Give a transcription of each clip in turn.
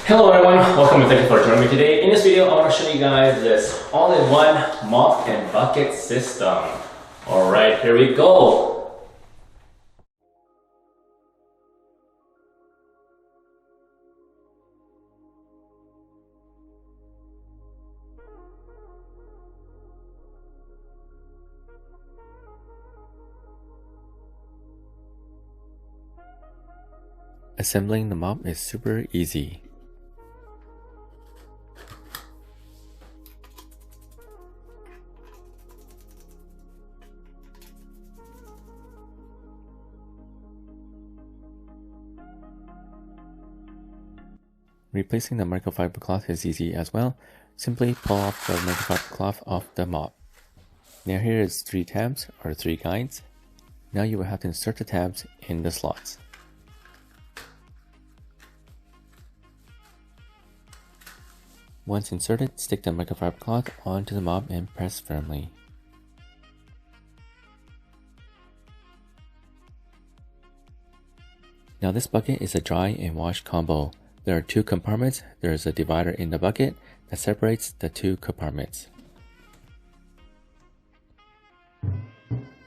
Hello everyone, welcome and thank you for joining me today. In this video, I want to show you guys this all-in-one mop and bucket system. Alright, here we go. Assembling the mop is super easy. Replacing the microfiber cloth is easy as well. Simply pull off the microfiber cloth off the mop. Now here is 3 tabs or 3 guides. Now you will have to insert the tabs in the slots. Once inserted, stick the microfiber cloth onto the mop and press firmly. Now this bucket is a dry and wash combo. There are 2 compartments. There is a divider in the bucket that separates the 2 compartments.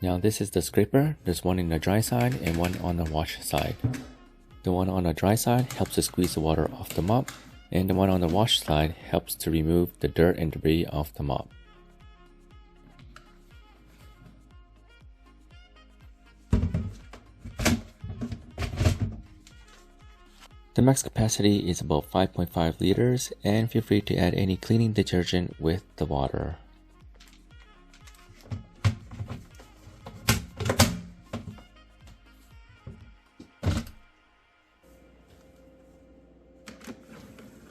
Now this is the scraper. There's one in the dry side and one on the wash side. The one on the dry side helps to squeeze the water off the mop, and the one on the wash side helps to remove the dirt and debris off the mop. The max capacity is about 5.5 liters, and feel free to add any cleaning detergent with the water.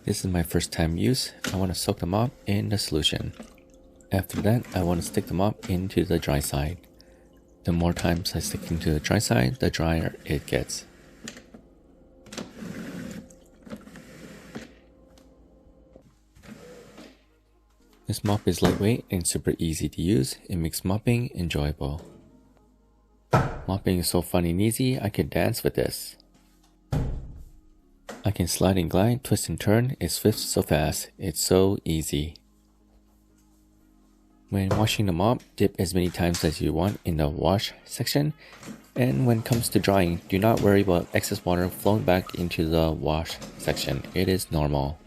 This is my first time use. I want to soak the mop in the solution. After that, I want to stick the mop into the dry side. The more times I stick into the dry side, the drier it gets. This mop is lightweight and super easy to use. It makes mopping enjoyable. Mopping is so fun and easy, I could dance with this. I can slide and glide, twist and turn, it swifts so fast, it's so easy. When washing the mop, dip as many times as you want in the wash section, and when it comes to drying, do not worry about excess water flowing back into the wash section, it is normal.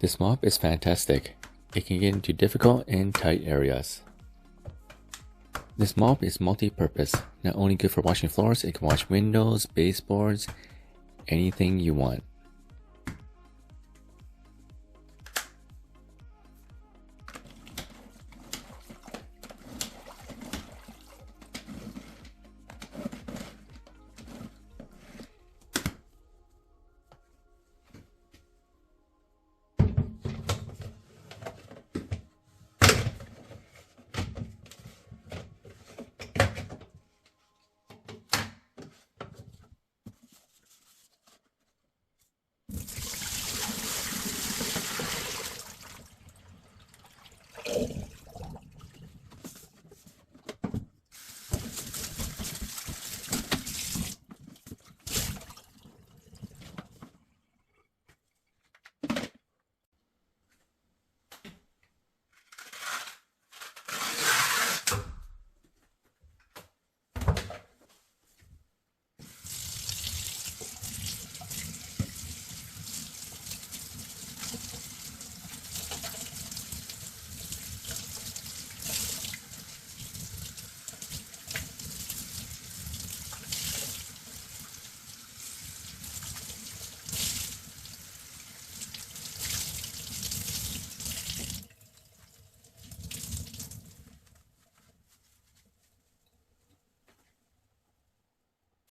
This mop is fantastic. It can get into difficult and tight areas. This mop is multi-purpose. Not only good for washing floors, it can wash windows, baseboards, anything you want.